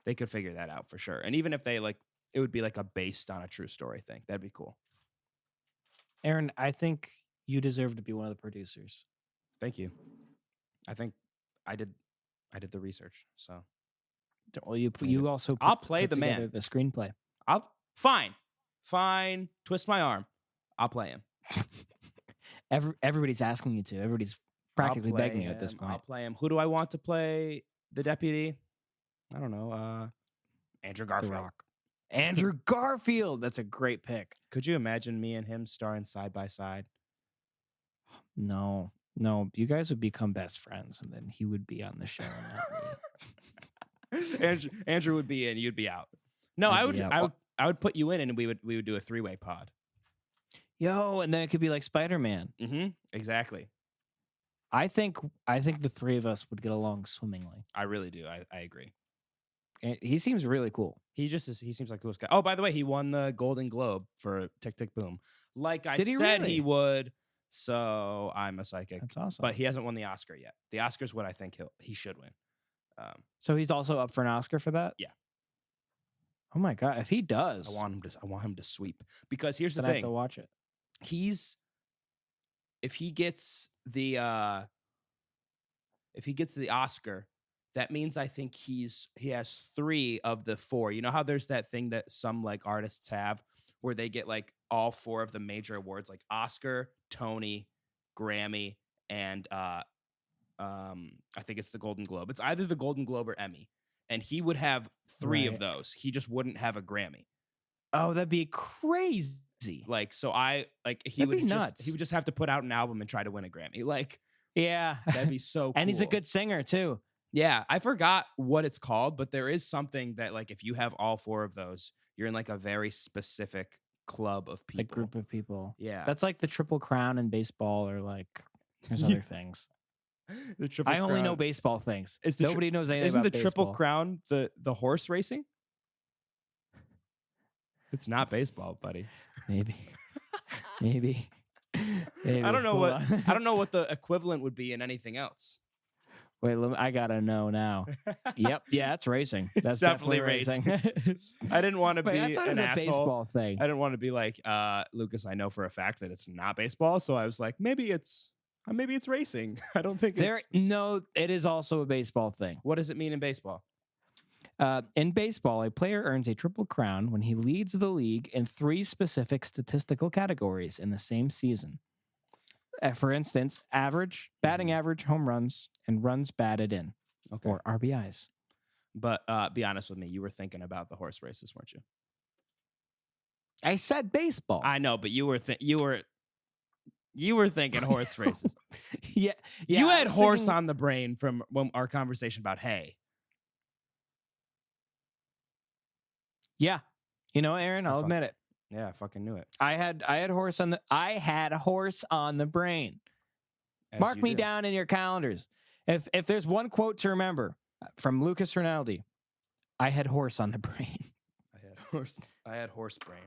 they could figure that out for sure. And even if they like, it would be like a based on a true story thing. That'd be cool. Aaron, I think you deserve to be one of the producers. Thank you. I think I did the research. So, well, you also I'll play the man. The screenplay. Fine. Twist my arm. I'll play him. Everybody's asking you to. Everybody's practically begging you at this point. I'll play him. Who do I want to play the deputy? I don't know. Andrew Garfield. Andrew Garfield. That's a great pick. Could you imagine me and him starring side by side? No. You guys would become best friends, and then he would be on the show, and not me. Andrew would be in. You'd be out. No, I would put you in, and we would do a 3-way pod. Yo, and then it could be like Spider-Man. Mm-hmm. Exactly. I think the three of us would get along swimmingly. I really do. I agree. He seems really cool. He seems like a cool guy. Oh, by the way, he won the Golden Globe for Tick Tick Boom. Like I said, he would. So I'm a psychic. That's awesome. But he hasn't won the Oscar yet. The Oscar's what I think he should win. So he's also up for an Oscar for that? Yeah. Oh my God! If he does, I want him to sweep, because here's the thing. I have to watch it. If he gets the Oscar, that means I think he has 3 of the 4. You know how there's that thing that some like artists have where they get like all 4 of the major awards, like Oscar, Tony, Grammy, and I think it's the Golden Globe. It's either the Golden Globe or Emmy, and he would have 3 of those. He just wouldn't have a Grammy. Oh, that'd be crazy. Like, so he would just have to put out an album and try to win a Grammy. Like, yeah, that'd be so cool. And he's a good singer too. Yeah, I forgot what it's called, but there is something that like if you have all 4 of those, you're in like a very specific club of people. A group of people. Yeah. That's like the Triple Crown in baseball, or like there's other things. The Triple I only Crown. know baseball things. Is Nobody knows anything Isn't about the baseball. Triple Crown the horse racing? It's not baseball, buddy. Maybe. Maybe. I don't know I don't know what the equivalent would be in anything else. Wait, I gotta know now. Yep, yeah, it's racing. It's That's definitely racing. I didn't want to be I thought an it was a asshole. baseball thing. I didn't want to be like, Lucas, I know for a fact that it's not baseball, so I was like, maybe it's racing. I don't think No, it is also a baseball thing. What does it mean in baseball? In baseball, a player earns a Triple Crown when he leads the league in 3 specific statistical categories in the same season. For instance, average, batting average, home runs, and runs batted in, or RBIs. But be honest with me, you were thinking about the horse races, weren't you? I said baseball. I know, but you were thinking horse races. Yeah, you had horse on the brain from our conversation about hay. Yeah, you know, Aaron, I'll admit it. Yeah, I fucking knew it. I had horse on the brain. Mark me down in your calendars. If there's one quote to remember from Lucas Rinaldi, I had horse on the brain. I had horse brain.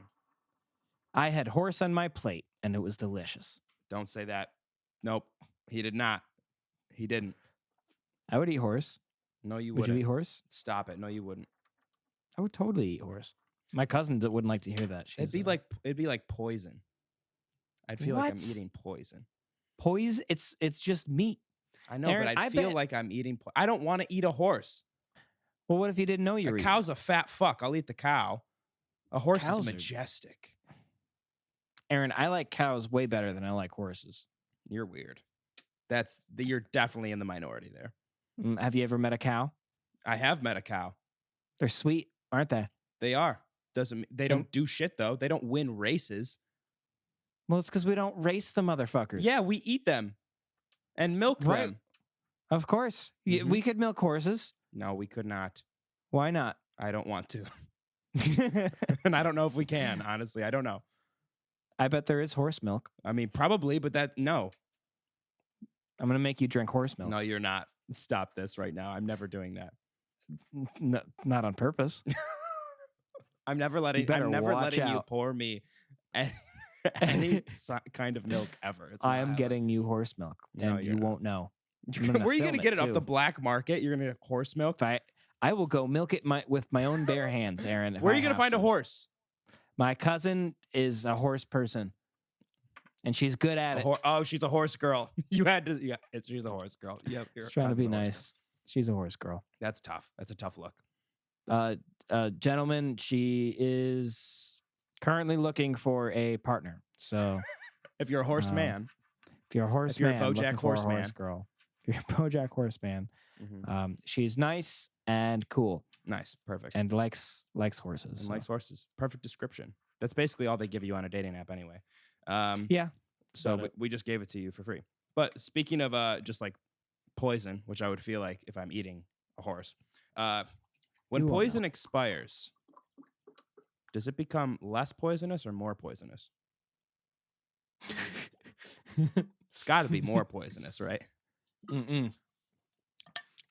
I had horse on my plate, and it was delicious. Don't say that. Nope, he did not. He didn't. I would eat horse. No, you wouldn't. Would you eat horse? Stop it. No, you wouldn't. I would totally eat horse. My cousin wouldn't like to hear that. It'd be like poison. I'd feel like I'm eating poison. Poison? It's just meat. I know, Aaron, but I feel like I'm eating. I don't want to eat a horse. Well, what if you didn't know you were eating? A cow's a fat fuck. I'll eat the cow. A horse is majestic. Aaron, I like cows way better than I like horses. You're weird. You're definitely in the minority there. Have you ever met a cow? I have met a cow. They're sweet, aren't they? They are. They don't do shit though. They don't win races. Well, it's because we don't race the motherfuckers. Yeah, we eat them and milk them. Of course. Mm-hmm. We could milk horses. No, we could not. Why not? I don't want to. And I don't know if we can, honestly. I don't know. I bet there is horse milk. I mean, probably, but no. I'm going to make you drink horse milk. No, you're not. Stop this right now. I'm never doing that. No, not on purpose. I'm never letting you pour me any kind of milk ever. I am getting you horse milk, and you won't know. Where are you going to get it off the black market? You're going to get horse milk? I will go milk it with my own bare hands, Aaron. Where are you going to find a horse? My cousin is a horse person, and she's good at it. She's a horse girl. You had to. Yeah, she's a horse girl. Yep, she's trying to be nice. She's a horse girl. That's tough. That's a tough look. Gentlemen, she is currently looking for a partner. So, if you're a horseman, if you're a BoJack Horseman, horse girl, if you're a BoJack Horseman, she's nice and cool. Nice, perfect, and likes horses. And likes horses. Perfect description. That's basically all they give you on a dating app, anyway. Yeah. So we just gave it to you for free. But speaking of just like poison, which I would feel like if I'm eating a horse, when poison expires, does it become less poisonous or more poisonous? It's got to be more poisonous, right?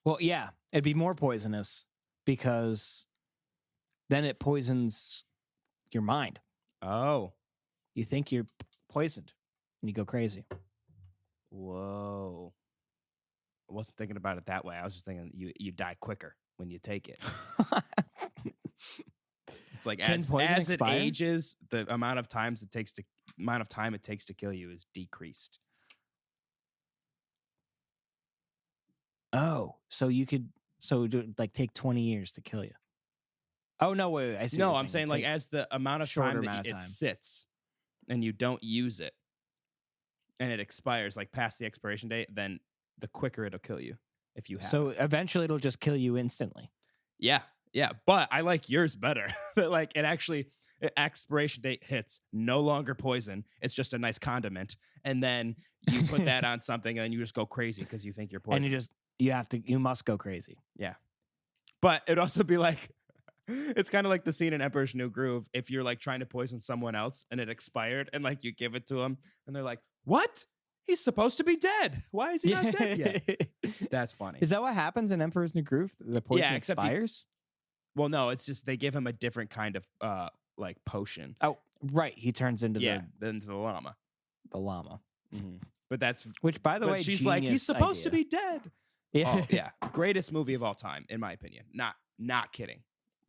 Well, yeah, it'd be more poisonous because then it poisons your mind. Oh. You think you're poisoned and you go crazy. Whoa. I wasn't thinking about it that way. I was just thinking you die quicker when you take it. It's like as it ages, the amount of time it takes to kill you is decreased. Oh, so you could like take 20 years to kill you. Oh no, wait, I see. No, I'm saying like as the amount of time that it sits and you don't use it and it expires, like past the expiration date, then the quicker it'll kill you if you have. So eventually it'll just kill you instantly. Yeah. Yeah. But I like yours better. Like expiration date hits, no longer poison. It's just a nice condiment. And then you put that on something and then you just go crazy because you think you're poisoned. you must go crazy. Yeah. But it'd also be like, it's kind of like the scene in Emperor's New Groove. If you're like trying to poison someone else and it expired and like you give it to them and they're like, what? He's supposed to be dead. Why is he not dead yet? That's funny. Is that what happens in Emperor's New Groove? The poison expires? Well, no, it's just they give him a different kind of like potion. Oh, right. He turns into into the llama. The llama. Mm-hmm. But that's which, by the way, she's like, he's supposed to be dead. Yeah, oh, yeah. Greatest movie of all time, in my opinion. Not kidding.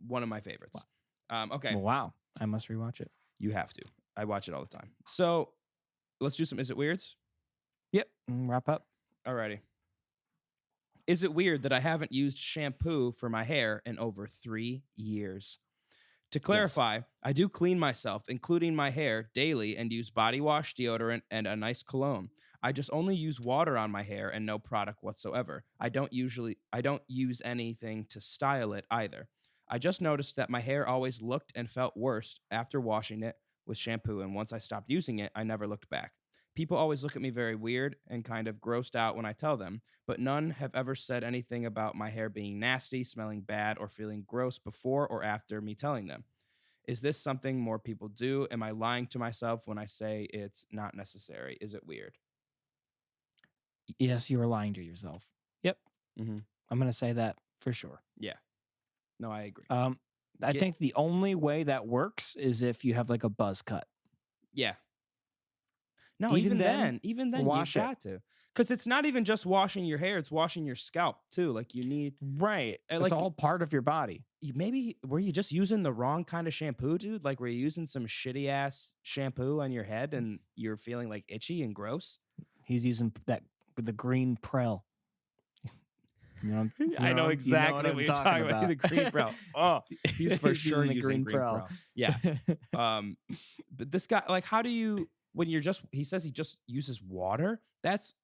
One of my favorites. Wow. Okay. Wow. I must rewatch it. You have to. I watch it all the time. So let's do some Is It Weirds? Yep. Wrap up. Alrighty. Is it weird that I haven't used shampoo for my hair in over 3 years? To clarify, yes. I do clean myself, including my hair, daily and use body wash, deodorant, and a nice cologne. I just only use water on my hair and no product whatsoever. I don't use anything to style it either. I just noticed that my hair always looked and felt worse after washing it with shampoo, and once I stopped using it, I never looked back. People always look at me very weird and kind of grossed out when I tell them, but none have ever said anything about my hair being nasty, smelling bad, or feeling gross before or after me telling them. Is this something more people do? Am I lying to myself when I say it's not necessary? Is it weird? Yes, you are lying to yourself. Yep. Mm-hmm. I'm going to say that for sure. Yeah. No, I agree. I think the only way that works is if you have like a buzz cut. Yeah. No, even then you got to. Because it's not even just washing your hair, it's washing your scalp too. Like you need... Right. It's like, all part of your body. Were you just using the wrong kind of shampoo, dude? Like were you using some shitty ass shampoo on your head and you're feeling like itchy and gross? He's using the green Prel. I know exactly what you're talking about. The green Prel. Oh, he's for sure using green Prel. Yeah. But this guy, like, how do you... When he says he just uses water, it's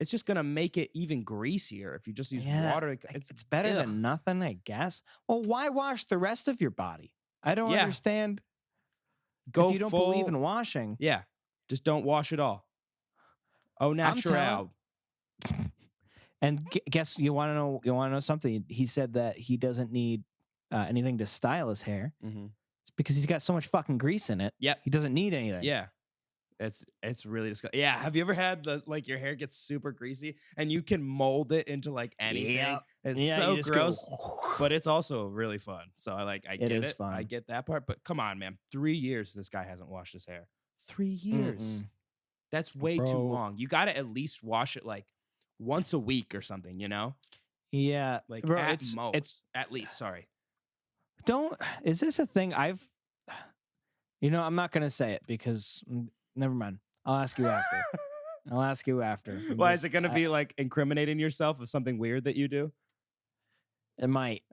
just going to make it even greasier if you just use water. It's better than nothing, I guess. Well, why wash the rest of your body? I don't understand. If you don't believe in washing. Yeah, just don't wash it all. Oh, natural. And guess you want to know something? He said that he doesn't need anything to style his hair. Mm-hmm. It's because he's got so much fucking grease in it. Yep. He doesn't need anything. Yeah. It's really disgusting. Yeah, have you ever had like your hair gets super greasy and you can mold it into like anything? Yep. It's so gross, but it's also really fun. So I get it. Fun. I get that part, but come on, man. 3 years this guy hasn't washed his hair. 3 years. Mm-mm. That's way too long. You got to at least wash it like once a week or something, you know? Yeah. Like Bro, at most. At least, sorry. Is this a thing I'm not going to say it because... Never mind. I'll ask you after. Why is it going to be like incriminating yourself of something weird that you do? It might.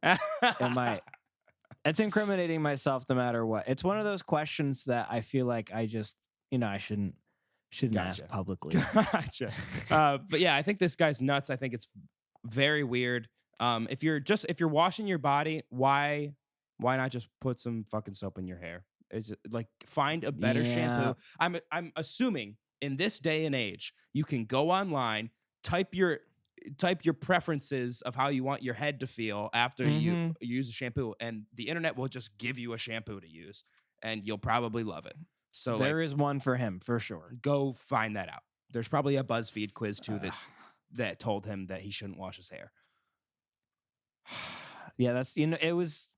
It's incriminating myself no matter what. It's one of those questions that I feel like I just, I shouldn't ask publicly. Gotcha. But yeah, I think this guy's nuts. I think it's very weird. If you're washing your body, why not just put some fucking soap in your hair? Is it like find a better shampoo? I'm assuming in this day and age, you can go online, type your preferences of how you want your head to feel after you use a shampoo, and the internet will just give you a shampoo to use, and you'll probably love it. So there is one for him for sure. Go find that out. There's probably a BuzzFeed quiz too that told him that he shouldn't wash his hair. Yeah, that's it was.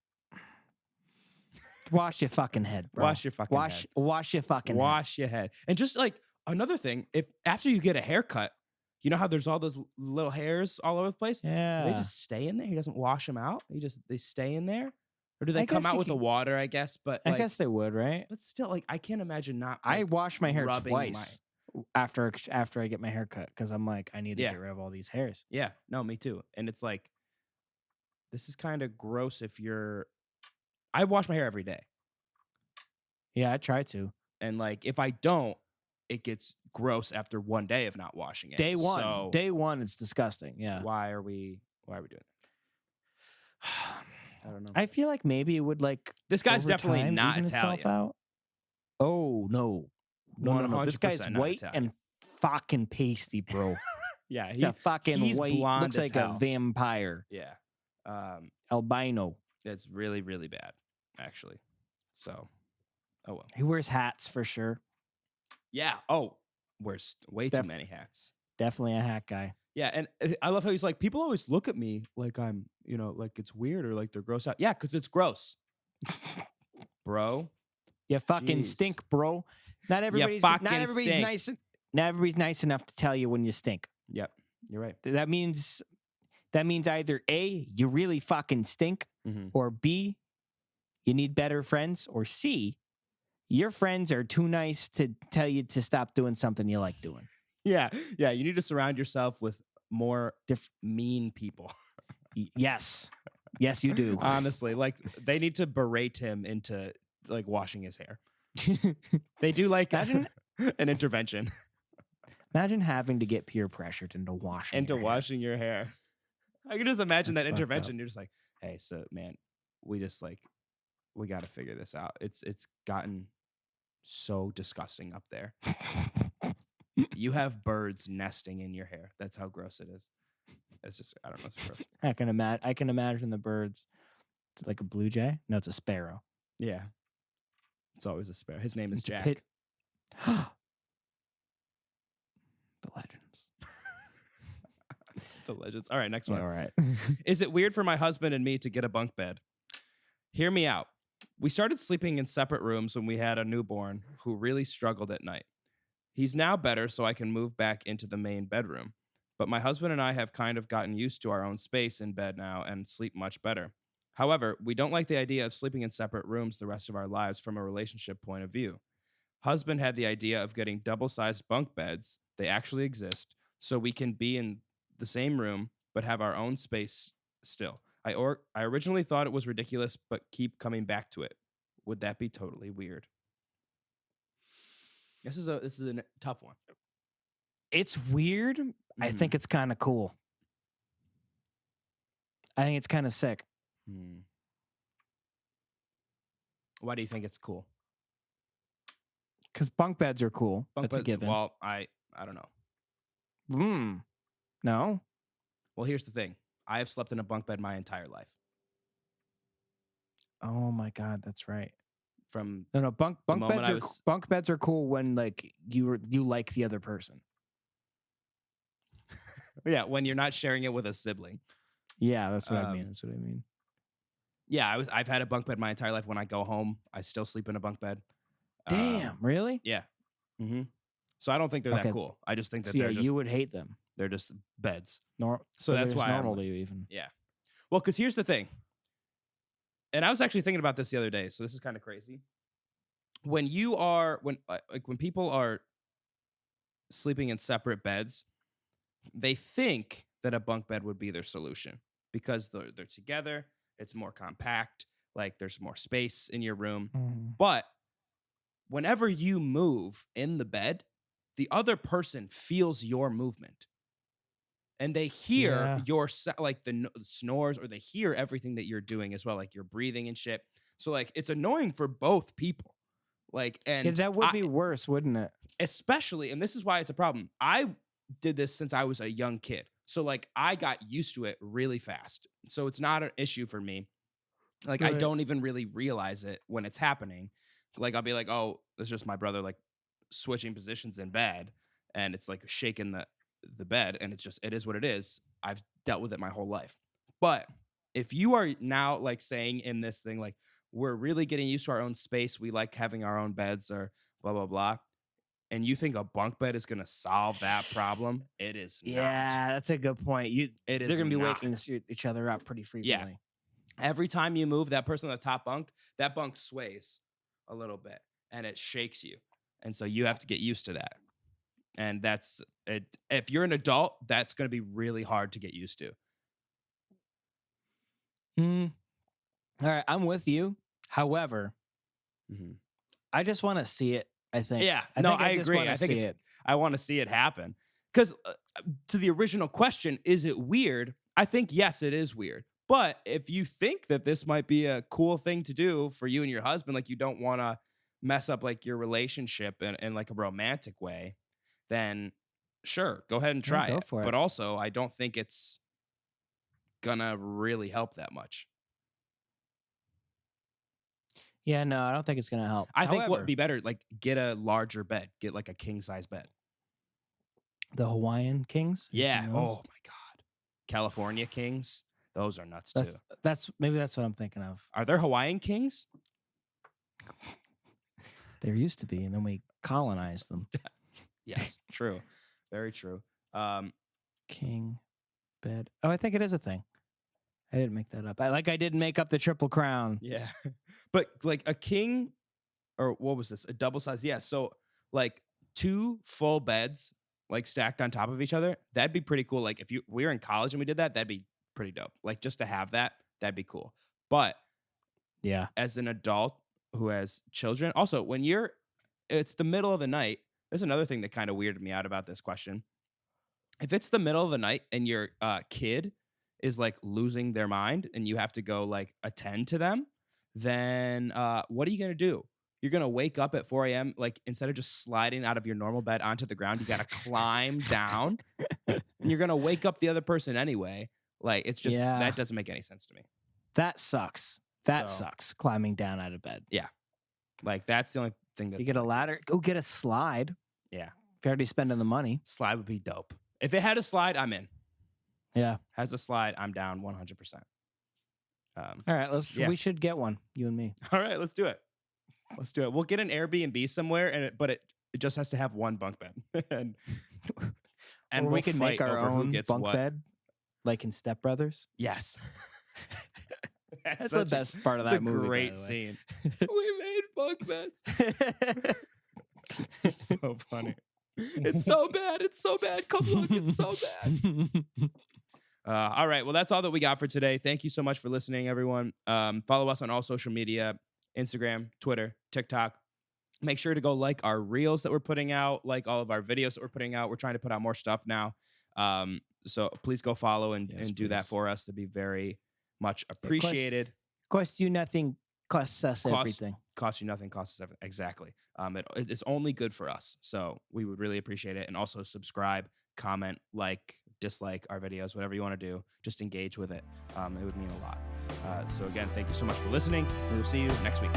Wash your fucking head, bro. Wash your fucking head. Wash your fucking head. Wash your head. And just like another thing, if after you get a haircut, you know how there's all those little hairs all over the place? Yeah. They just stay in there. He doesn't wash them out. They stay in there. Or do they come out with the water, I guess? But I guess they would, right? But still, like, I can't imagine not. I wash my hair twice after I get my hair cut because I'm like, I need to get rid of all these hairs. Yeah. No, me too. And it's like, this is kind of gross if you're... I wash my hair every day. Yeah, I try to. And like, if I don't, it gets gross after one day of not washing it. Day one, it's disgusting. Yeah. Why are we doing it? I don't know. I feel like maybe it would like. This guy's definitely not Italian. Out. Oh no. This guy's white Italian. And fucking pasty, bro. Yeah, He's a fucking he's white, blonde looks as like hell. a vampire. Yeah. Albino. It's really, really bad, actually. So, oh well. He wears hats for sure. Yeah. Oh, wears way too many hats. Definitely a hat guy. Yeah, and I love how he's like, people always look at me like I'm, like it's weird or like they're gross out. Yeah, because it's gross. Bro. You fucking stink, bro. Not everybody's nice. Not everybody's nice enough to tell you when you stink. Yep, you're right. That means either A, you really fucking stink, or B, you need better friends, or C, your friends are too nice to tell you to stop doing something you like doing. Yeah, you need to surround yourself with more mean people. Yes, you do. Honestly, like they need to berate him into like washing his hair. They do like an intervention. Imagine having to get peer pressured into washing your hair. I can just imagine that intervention. You're just like, hey, so man, we got to figure this out. It's gotten so disgusting up there. You have birds nesting in your hair. That's how gross it is. It's just, I don't know. It's gross. I can imagine the birds. It's like a blue jay. No, it's a sparrow. Yeah, it's always a sparrow. His name is Jack. The legends. The legends. All right, next one. All right. Is it weird for my husband and me to get a bunk bed? Hear me out. We started sleeping in separate rooms when we had a newborn who really struggled at night. He's now better, so I can move back into the main bedroom. But my husband and I have kind of gotten used to our own space in bed now and sleep much better. However, we don't like the idea of sleeping in separate rooms the rest of our lives from a relationship point of view. Husband had the idea of getting double-sized bunk beds. They actually exist, so we can be in the same room but have our own space still. I originally thought it was ridiculous, but keep coming back to it. Would that be totally weird? This is a tough one. It's weird. I think it's kind of cool. I think it's kind of sick. Why do you think it's cool? Because bunk beds are cool. That's a given. Well, I don't know. No? Well, here's the thing. I have slept in a bunk bed my entire life. Oh my God, that's right. From bunk beds are cool when like you like the other person. Yeah, when you're not sharing it with a sibling. Yeah, that's what I mean. Yeah, I've had a bunk bed my entire life. When I go home, I still sleep in a bunk bed. Damn, really? Yeah. So I don't think they're that cool. I just think that they're just, you would hate them. They're just beds. So that's why normal to you even. Yeah. Well, because here's the thing. And I was actually thinking about this the other day, so this is kind of crazy. When people are sleeping in separate beds, they think that a bunk bed would be their solution because they're together. It's more compact. Like there's more space in your room. But whenever you move in the bed, the other person feels your movement. And they hear your like the snores, or they hear everything that you're doing as well, like you're breathing and shit. So like it's annoying for both people. Like, and that would be worse, wouldn't it? Especially, and this is why it's a problem. I did this since I was a young kid, so like I got used to it really fast. So it's not an issue for me. Like I don't even really realize it when it's happening. Like I'll be like, oh, it's just my brother like switching positions in bed, and it's like shaking the bed, and it is what it is. I've dealt with it my whole life. But if you are now like saying in this thing, like we're really getting used to our own space, we like having our own beds or blah, blah, blah, and you think a bunk bed is going to solve that problem, it is not. Yeah, that's a good point. They're going to be waking each other up pretty frequently. Yeah. Every time you move, that person on the top bunk, that bunk sways a little bit and it shakes you. And so you have to get used to that. And that's it. If you're an adult, that's going to be really hard to get used to. All right, I'm with you. However, I just want to see it. I think. Yeah, I agree. I think I want to see it happen. Because to the original question, is it weird? I think yes, it is weird. But if you think that this might be a cool thing to do for you and your husband, like you don't want to mess up like your relationship in like a romantic way, then Sure, go ahead and try go it. for it. But also, I don't think it's gonna really help that much. Yeah, no, I don't think it's gonna help. I think what would be better, like, get a larger bed. Get like a king size bed. The Hawaiian kings? Yeah. Oh my God. California kings. Those are nuts too. Maybe that's what I'm thinking of. Are there Hawaiian kings? There used to be, and then we colonized them. Yes, true. Very true. King bed. Oh, I think it is a thing. I didn't make that up. I didn't make up the Triple Crown. Yeah. But like a king, or what was this? A double size. Yeah. So like 2 full beds like stacked on top of each other. That'd be pretty cool. Like if we were in college and we did that, that'd be pretty dope. Like just to have that, that'd be cool. But yeah, as an adult who has children, also it's the middle of the night. There's another thing that kind of weirded me out about this question. If it's the middle of the night and your kid is like losing their mind and you have to go like attend to them, then what are you going to do? You're going to wake up at 4 a.m. Like instead of just sliding out of your normal bed onto the ground, you got to climb down and you're going to wake up the other person anyway. Like it's just, that doesn't make any sense to me. That sucks. That sucks. Climbing down out of bed. Yeah. Like that's the only thing that's. You get a ladder, go get a slide. Yeah. If you're already spending the money. Slide would be dope. If it had a slide, I'm in. Yeah. Has a slide, I'm down 100%. All right, we should get one, you and me. All right, let's do it. Let's do it. We'll get an Airbnb somewhere, but it just has to have one bunk bed. and we can make our own bunk bed, like in Step Brothers. Yes. That's the best part of that movie. It's a great scene. We made bunk beds. It's so funny. It's so bad. It's so bad. Come look. It's so bad. All right. Well, that's all that we got for today. Thank you so much for listening, everyone. Follow us on all social media, Instagram, Twitter, TikTok. Make sure to go like our reels that we're putting out, like all of our videos that we're putting out. We're trying to put out more stuff now. So please go follow and do that for us. That'd be very much appreciated. Costs you nothing, costs us everything. Costs you nothing, costs us everything. Exactly. It's only good for us. So we would really appreciate it. And also subscribe, comment, like, dislike our videos, whatever you want to do. Just engage with it. It would mean a lot. So again, thank you so much for listening. We will see you next week.